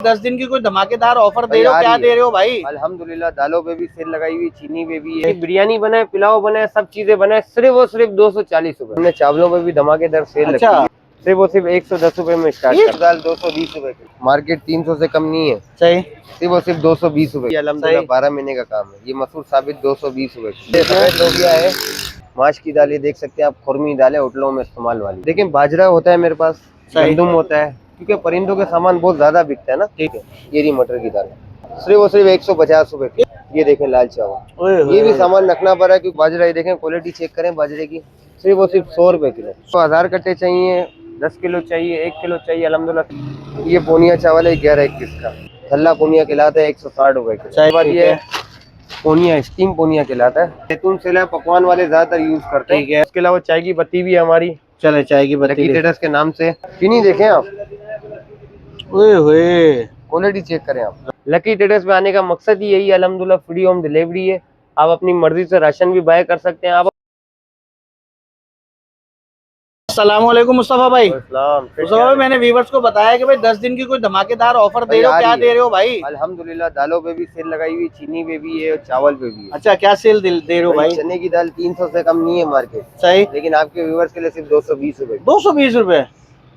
10 दिन की कोई धमाकेदार ऑफर दे रहे हो, क्या दे रहे हो भाई? अल्हम्दुलिल्लाह, दालों पे भी सेल लगाई हुई, चीनी पे भी है, बिरयानी बनाए, पुलाव बनाए, सब चीजें बनाए, सिर्फ और सिर्फ 240 रुपए। हमने चावलों पे भी धमाकेदार सेल अच्छा। रखी है, सिर्फ और सिर्फ 110 रुपए में स्टार्ट। दाल 220 रुपए की, मार्केट 300 से कम नहीं है। सही। सिर्फ और सिर्फ 220 रुपए। अल्हम्दुलिल्लाह 12 महीने का काम है। ये मसूर साबित 220 रुपए। सफेद लोबिया है, माश की दाल, ये देख सकते हैं आप, खुरमी दाल है, होटलों में इस्तेमाल वाली। देखिए बाजरा होता है मेरे पास, गंदुम होता है, क्योंकि परिंदों के सामान बहुत ज्यादा बिकता है ना। ठीक है, ये रही मटर की दाल, सिर्फ और सिर्फ 150 रुपए की। ये देखें लाल चावल, ये भी सामान रखना पड़ा है क्योंकि बाजरा, ये देखें क्वालिटी चेक करें बाजरे की, सिर्फ और सिर्फ 100 रुपए किलो। 1000 कट्टे चाहिए, 10 किलो चाहिए, 1 किलो चाहिए, अल्हम्दुलिल्लाह। ये पोनिया चावल है 11-21 का, थल्ला पोनिया खिलाता है 160 रुपए किलो। ये पोनिया, स्टीम पोनिया कहलाता है। जैतून सेला पकवान वाले ज्यादातर यूज करते हैं। इसके अलावा चाय की पत्ती भी है हमारी, चले चाय की पत्ती ट्रेडर्स के नाम से। चीनी देखें आप, क्वालिटी चेक करें आप। लकी ट्रेडर्स में आने का मकसद ही यही है, अल्हम्दुलिल्लाह फ्री होम डिलीवरी है, आप अपनी मर्जी से राशन भी बाय कर सकते हैं। आप अस्सलामुअलैकुम मुस्तफा भाई। मुस्तफा भाई, मैंने व्यूवर्स को बताया कि भाई 10 दिन की कोई धमाकेदार ऑफर दे रहे हो, क्या दे रहे हो भाई? अल्हम्दुलिल्लाह, दालों पे भी सेल लगाई हुई, चीनी पे भी है और चावल पे भी है। अच्छा, क्या सेल दे रहे हो भाई? चने की दाल 300 से कम नहीं है मार्केट। सही। लेकिन आपके व्यूवर्स के लिए सिर्फ 220 रुपए। 220 रुपए?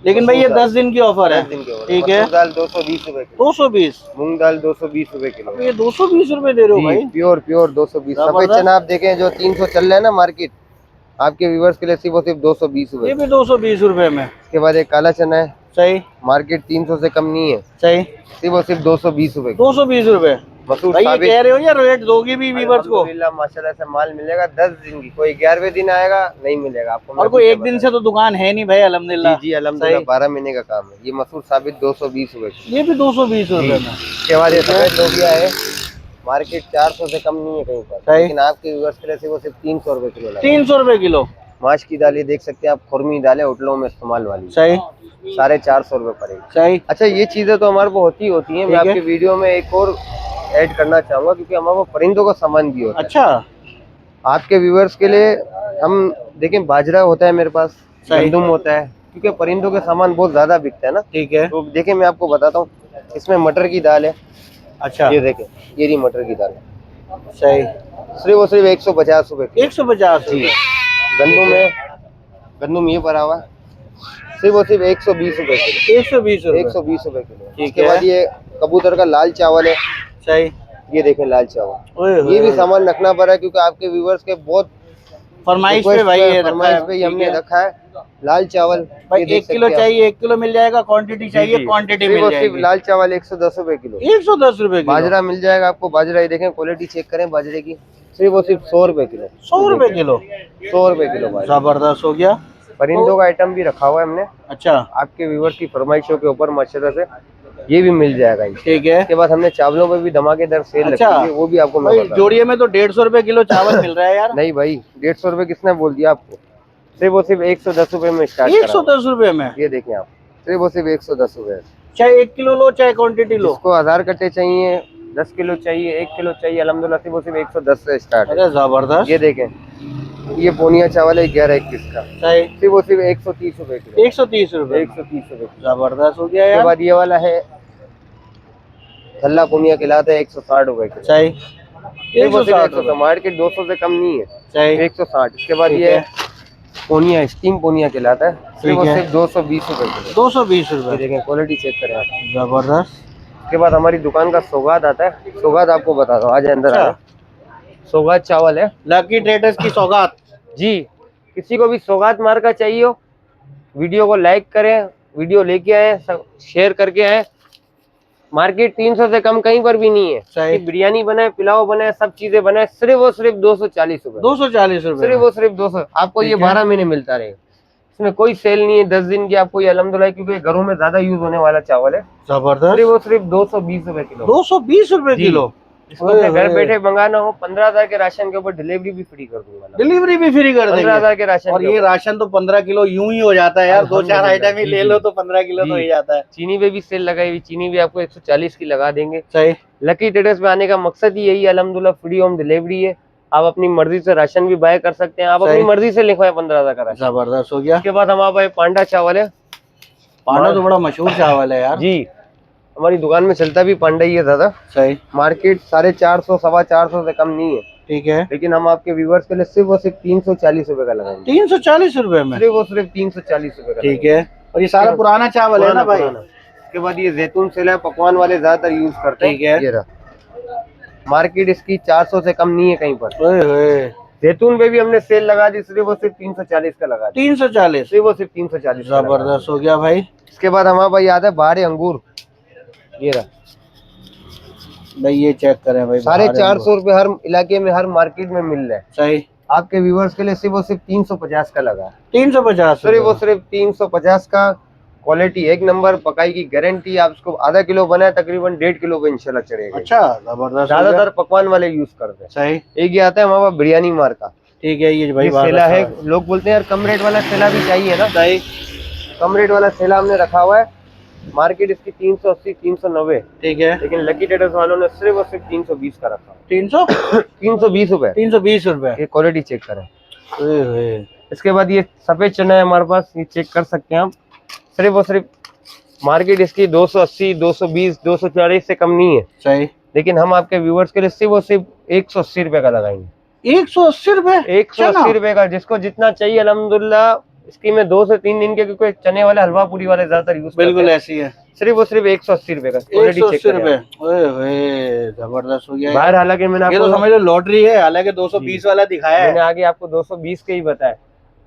लेकिन भाई ये 10 दिन की ऑफर है। ठीक है। दाल 220 रुपए, 220। मूंग दाल 220 रुपए किलो। ये 220 रुपए दे रहे हो भाई? प्योर 220। सफेद चना आप देखें जो 300 चल रहा है ना मार्केट, आपके व्यूवर्स के लिए सिर्फ 220 रुपए। ये भी 220 रुपए में। इसके बाद एक काला चना है, सही, मार्केट 300 से कम नहीं है। सही, सिर्फ 220 रुपए। 220 रुपए मसूर भाई, ये कह रहे हो या रेट दोगी भी व्यूवर्स को? माशाल्लाह से माल मिलेगा 10 दिन की, कोई 11वें दिन आएगा नहीं मिलेगा आपको। और कोई एक दिन से तो दुकान है नहीं भाई, अल्हम्दुलिल्लाह। जी अल्हम्दुलिल्लाह 12 महीने का काम है। ये मसूर साबित 220 रुपए, ये भी 220 रुपए में। इसके बाद ये सफेद लोबिया है, मार्केट 400 से कम नहीं है कहीं पर, लेकिन आपके व्यूअर्स के लिए वो सिर्फ 300 रुपए किलो। 300 रुपए किलो। माश की दाल, ये देख सकते हैं आप, खुरमी दाल है, होटलों में इस्तेमाल वाली। सही। 450 रुपए पड़ेगी। सही। अच्छा, ये चीजें तो हमारे को होती हैं। मैं आपकी वीडियो में एक और ऐड करना चाहूंगा, क्योंकि हमारे को परिंदों का सामान भी होता है। अच्छा, आपके व्यूअर्स के लिए हम देखें, बाजरा होता है मेरे पास, गंदुम होता है, क्योंकि परिंदों के सामान बहुत ज्यादा बिकता है ना। ठीक है। तो देखें मैं आपको बताता हूँ, इसमें मटर की दाल है। अच्छा, ये देखें, ये रही मटर की दाल। सही। सिर्फ और सिर्फ 150 रुपए। 150? गंदुम है, गंदुम ये भरा हुआ, सिर्फ और सिर्फ 120 रुपए किलो। 120 रुपए किलो। इसके बाद ये कबूतर का लाल चावल है। सही। ये देखें लाल चावल, ये भी सामान रखना पड़ा है क्योंकि आपके व्यूवर्स के बहुत फरमाइश पे भाई, ये फरमाइश पे हमने रखा है लाल चावल। भाई 1 किलो चाहिए, 1 किलो मिल जाएगा। क्वांटिटी चाहिए, क्वांटिटी मिल जाएगी। लाल चावल 110 रुपए किलो। 110 रुपए किलो। बाजरा मिल जाएगा आपको, बाजरा ये देखें, क्वालिटी चेक करें बाजरे की, सिर्फ और सिर्फ 100 रुपए किलो। 100 रुपए किलो? 100 रुपए किलो। जबरदस्त हो गया। परिंदों का आइटम भी रखा हुआ है हमने। अच्छा, आपके व्यूवर्स की फरमाइशों के ऊपर माशाल्लाह से ये भी मिल जाएगा। ठीक है। इसके बाद हमने चावलों में भी धमाकेदार सेल रखी है, वो भी आपको मैं बता। जोड़िए में तो 150 रुपए किलो चावल मिल रहा है यार। नहीं भाई, 150 रुपए किसने बोल दिया आपको? सिर्फ और सिर्फ 110 रुपए में स्टार्ट। 110 रुपए में? ये देखें आप, सिर्फ और सिर्फ 110 रुपए। चाहे 1 किलो लो, चाहे क्वांटिटी लो। इसको 1000 कट्टे चाहिए, 10 किलो चाहिए, 1 किलो चाहिए, अल्हम्दुलिल्लाह सिर्फ और सिर्फ 110 से स्टार्ट है। जबरदस्त। ये देखें, ये पोनिया चावल है 11-21 का। सिर्फ और सिर्फ 130 रुपए किलो। 130 रुपए। 130 रुपए। जबरदस्त हो गया यार। उसके बाद ये वाला है थल्ला पोनिया खिलाता है 160 रुपए किलो। सही। 160, मार्केट 200 से कम नहीं है। सही। 160। इसके बाद ये पोनिया, स्टीम पोनिया खिलाता है, सिर्फ 220 रुपए किलो। 220 रुपए। देखें क्वालिटी चेक करें आप। जबरदस्त। उसके बाद हमारी दुकान का सौगात आता है, सौगात आपको बताता हूँ, आज अंदर आ। सौगात चावल है, लकी ट्रेडर्स की सौगात। जी, किसी को भी सौगात मार्का चाहिए हो, वीडियो को लाइक करें, वीडियो लेके आए, शेयर करके आए। मार्केट 300 से कम कहीं पर भी नहीं है। सही। बिरयानी बनाए, पुलाव बनाए, सब चीजें बनाए, सिर्फ और सिर्फ 240 रुपए। 240 रुपए, सिर्फ और सिर्फ 200। आपको ये 12 महीने मिलता रहेगा, इसमें कोई सेल नहीं है। 10 दिन की आपको ये अल्हम्दुलिल्लाह, क्योंकि घरों में ज्यादा यूज होने वाला चावल है। जबरदस्त। सिर्फ और सिर्फ 220 रुपए किलो। 220 रुपए किलो। इसको घर बैठे मंगाना हो, 15,000 के राशन के ऊपर डिलीवरी भी फ्री कर दूंगा। डिलीवरी भी फ्री कर देंगे 15,000 के राशन। और ये राशन तो 15 किलो यूं ही हो जाता है यार, 2-4 आइटम ही ले लो तो 15 किलो तो ही जाता है। चीनी पे भी सेल लगाई हुई, चीनी भी आपको 140 की लगा देंगे। सही। लकी ट्रेडर्स में आने का मकसद ही यही है, अल्हम्दुलिल्लाह फ्री होम डिलीवरी है, आप अपनी मर्जी से राशन भी बाय कर सकते हैं। आप अपनी मर्जी से लिखवाए 15,000 का राशन। जबरदस्त हो गया। उसके बाद हमारे पास पांडा चावल है। पांडा तो बड़ा मशहूर चावल है यार। जी, हमारी दुकान में चलता भी पांडा ही है दादा। सही। मार्केट 450 425 से कम नहीं है। ठीक है। लेकिन हम आपके व्यूवर्स के लिए सिर्फ और सिर्फ 340 रुपए का लगाएंगे। 340 रुपए में? सिर्फ और सिर्फ 340 रुपए का। ठीक है। और ये सारा पुराना चावल है ना भाई? इसके बाद ये जैतून सेल है, पकवान वाले ज्यादातर यूज करते हैं। ठीक है। ये रहा, मार्केट इसकी 400 से कम नहीं है कहीं पर। जैतून पे भी हमने सेल लगा दी, सिर्फ और सिर्फ 340 का लगा दी। 340? सिर्फ और सिर्फ 340। जबरदस्त हो गया भाई। इसके बाद हमारे पास याद है बाहर अंगूर, ये रहा भाई, ये चेक करें भाई, 450 रुपए हर इलाके में, हर मार्केट में मिल रहा है। सही। आपके व्यूवर्स के लिए सिर्फ और सिर्फ 350 का लगा। 350? सिर्फ और सिर्फ 350 का। क्वालिटी एक नंबर, पकाई की गारंटी। आप इसको आधा किलो बनाए तकरीबन 1.5 किलो पे इंशाल्लाह चढ़ेगा। अच्छा, जबरदस्त। ज्यादातर पकवान वाले यूज करते हैं। सही। एक ये आता है हमारे पास बिरयानी मार का। ठीक है, ये भाई सेला है। लोग बोलते हैं यार कम रेट वाला सेला भी चाहिए ना। सही। कम रेट वाला सेला हमने रखा हुआ है। मार्केट इसकी 380 390। ठीक है। लेकिन लकी ट्रेडर्स वालों ने सिर्फ और सिर्फ 320 का रखा। 320 रुपए। 320 रुपए। ये क्वालिटी चेक करें। इसके बाद ये सफेद चना है हमारे पास, ये चेक कर सकते हैं आप। सिर्फ और सिर्फ मार्केट इसकी 280 220 240 से कम नहीं है। सही। लेकिन हम आपके व्यूवर्स के लिए सिर्फ और सिर्फ 180 रुपए का लगाएंगे। 180 रुपए? 180 रुपए का। जिसको जितना चाहिए अल्हम्दुलिल्लाह। इसकी में 2 से 3 दिन के, क्योंकि चने वाले हलवा पूरी वाले ज्यादातर यूज बिल्कुल ऐसी है। सिर्फ और सिर्फ 180 रुपए का। 180 रुपए? जबरदस्त हो गया बाहर। हालांकि मैंने आपको, समझ लो लॉटरी है, हालांकि 220 वाला दिखाया है। मैंने आगे आपको 220 के ही बताया,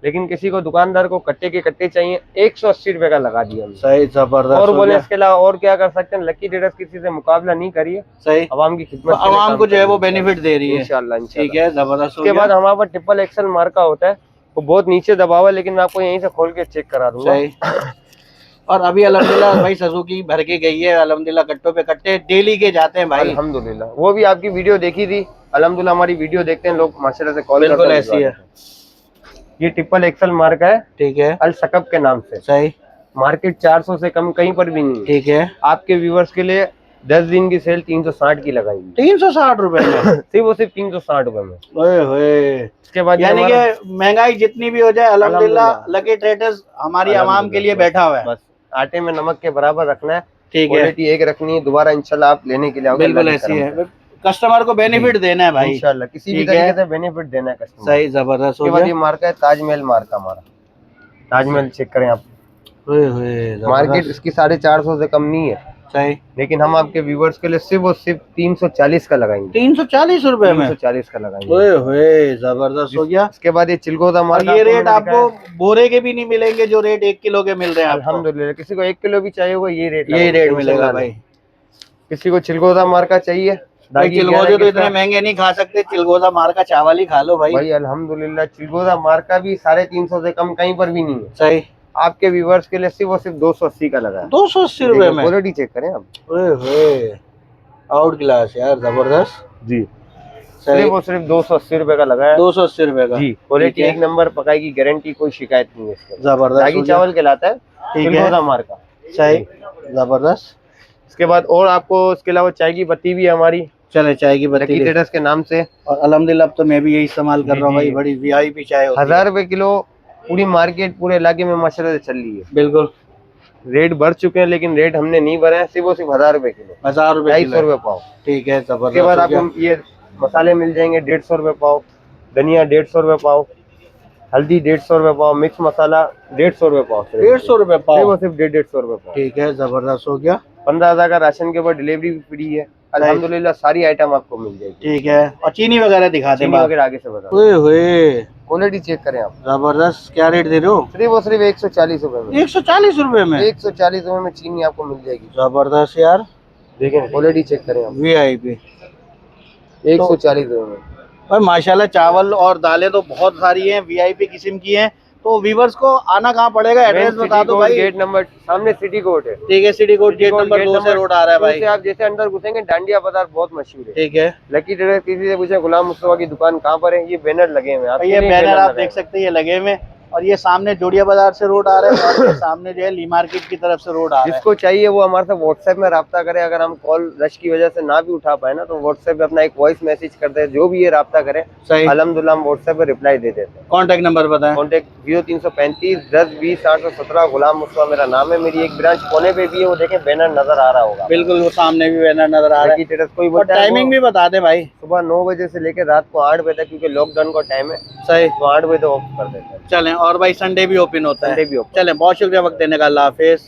लेकिन किसी को दुकानदार को कट्टे के कट्टे चाहिए, 180 रुपए का लगा दिया। सही, जबरदस्त। और बोले इसके अलावा और क्या कर सकते हैं? लकी ट्रेडर्स किसी से मुकाबला नहीं करिए। सही। आवाम की खिदमत, आवाम को जो है वो बेनिफिट दे रही है इंशाल्लाह। ठीक है, जबरदस्त। उसके बाद हमारे पास ट्रिपल एक्सल मार्का होता है, वो बहुत नीचे दबा हुआ है, लेकिन मैं आपको यहीं से खोल के चेक करा दूंगा। और अभी अल्हम्दुलिल्लाह भाई सुजुकी भर के गई है अल्हम्दुलिल्लाह, कट्टों पे कट्टे डेली के जाते हैं भाई अल्हम्दुलिल्लाह। वो भी आपकी वीडियो देखी थी अल्हम्दुलिल्लाह, हमारी वीडियो देखते हैं लोग माशाल्लाह से कॉल बिल्कुल ऐसी है। ये ट्रिपल एक्सल मार्क है। ठीक है। अल सकब के नाम से। सही। मार्केट 400 से कम कहीं पर भी नहीं। ठीक है। आपके व्यूवर्स के लिए 10 दिन की सेल 360 की लगाएंगे। 360 रुपए में? सिर्फ वो सिर्फ 360 रुपए में। इसके बाद यानी कि महंगाई जितनी भी हो जाए अल्हम्दुलिल्लाह लकी ट्रेडर्स हमारी आवाम के लिए बैठा हुआ है। बस आटे में नमक के बराबर रखना है। ठीक है। क्वालिटी एक रखनी है, दोबारा इंशाल्लाह आप लेने के लिए आओगे। बिल्कुल ऐसी है, कस्टमर को बेनिफिट देना है भाई इंशाल्लाह, किसी भी तरीके से बेनिफिट देना है कस्टमर। सही, जबरदस्त। उसके बाद ये मार्का है ताजमहल मार्का हमारा। ताजमहल चेक करें आप। मार्केट इसकी 450 से कम नहीं है। सही। लेकिन हम आपके व्यूवर्स के लिए सिर्फ और सिर्फ 340 का लगाएंगे। 340 रुपए में? 340 का लगाएंगे। जबरदस्त हो गया। इसके बाद ये चिलगोजा मार्का। ये रेट आपको बोरे के भी नहीं मिलेंगे जो रेट 1 किलो के मिल रहे हैं अल्हम्दुलिल्लाह। किसी को 1 किलो भी चाहिए होगा ये रेट मिलेगा भाई। किसी को चिलगोजा मार्का चाहिए, चिलगोजे तो इतने महंगे नहीं खा सकते, चिलगोजा मार्का चावल ही खा लो भाई। भाई अल्हम्दुलिल्लाह चिलगोजा मार्का भी 350 से कम कहीं पर भी नहीं है। सही। आपके व्यूवर्स के लिए सिर्फ और सिर्फ 280 का लगा है। 280 रुपए में? क्वालिटी चेक करें आप। आउट क्लास यार, जबरदस्त जी। सिर्फ और सिर्फ 280 रुपए का लगा है। 280 रुपए का जी। क्वालिटी एक नंबर, पकाई की गारंटी, कोई शिकायत नहीं है इसके। जबरदस्त। रागी चावल कहलाता है। चिलगोजा मार्का। सही, जबरदस्त। इसके बाद और आपको इसके अलावा चाय की पत्ती भी है हमारी। चले, चाय की पत्ती ट्रेडर्स के नाम से। और अल्हम्दुलिल्लाह अब तो मैं भी यही इस्तेमाल कर रहा हूँ भाई, बड़ी वीआईपी चाय होती है। 1000 रुपए किलो पूरी मार्केट पूरे इलाके में माशाल्लाह से चल रही है। बिल्कुल। रेट बढ़ चुके हैं, लेकिन रेट हमने नहीं बढ़ाए, सिर्फ और सिर्फ 1000 रुपए किलो। 1000 रुपए, 250 रुपए पाव। ठीक है, जबरदस्त। उसके बाद आपको ये मसाले मिल जाएंगे 150 रुपए पाव, धनिया 150 रुपए पाव, हल्दी 150 रुपए पाव, मिक्स मसाला 150 रुपए पाव। 150 रुपए पाव? सिर्फ 150 रुपए पाव। ठीक है, जबरदस्त हो गया। 15,000 का राशन के ऊपर डिलीवरी भी फ्री है अल्हम्दुलिल्लाह। सारी आइटम आपको मिल जाएगी। ठीक है। और चीनी वगैरह दिखा दें, वगैरह आगे से बता। क्वालिटी चेक करें आप। जबरदस्त। क्या रेट दे रहे हो? सिर्फ और सिर्फ 140 रुपए में। 140 रुपए में? 140 रुपए में चीनी आपको मिल जाएगी। जबरदस्त यार। देखें क्वालिटी चेक करें आप। वीआईपी 140 रुपए में भाई माशाल्लाह। चावल और दालें तो बहुत सारी हैं, वीआईपी किस्म की हैं। तो व्यूवर्स को आना कहाँ पड़ेगा? एड्रेस बता दो भाई। गेट नंबर सामने सिटी कोर्ट है। ठीक है, सिटी कोर्ट गेट नंबर 2 से रोड आ रहा है भाई। आप जैसे अंदर घुसेंगे डांडिया बाजार बहुत मशहूर है। ठीक है। लकी ट्रेडर्स किसी से पूछे गुलाम मुस्तफा की दुकान कहाँ पर है, ये बैनर लगे हुए हैं। ये बैनर आप देख सकते हैं, ये लगे हुए। और ये सामने जोड़िया बाजार से रोड आ रहा है और ये सामने जो है ली मार्केट की तरफ से रोड आ रहा है। जिसको चाहिए वो हमारे साथ व्हाट्सएप में राब्ता करे। अगर हम कॉल रश की वजह से ना भी उठा पाए ना तो व्हाट्सएप पे अपना एक वॉइस मैसेज करते हैं, जो भी ये राब्ता करे सही अल्हम्दुलिल्लाह हम व्हाट्सएप पे रिप्लाई दे देते हैं। कॉन्टेक्ट नंबर बताएं। कॉन्टेक्ट 0335 10 20 817 गुलाम मुस्तफा मेरा नाम है। मेरी एक ब्रांच पुणे पे भी है, वो देखें बैनर नजर आ रहा होगा। बिल्कुल वो सामने भी बैनर नजर आ रहा है। कोई और टाइमिंग भी बता दे भाई। सुबह 9 बजे से लेकर रात को 8 बजे तक, क्योंकि लॉकडाउन का टाइम है। सही तो 8 बजे तक ऑफ कर देते हैं। चलें, और भाई संडे भी ओपन होता है। संडे भी ओपन। चलें, बहुत शुक्रिया वक्त देने का। अल्लाह हाफिज।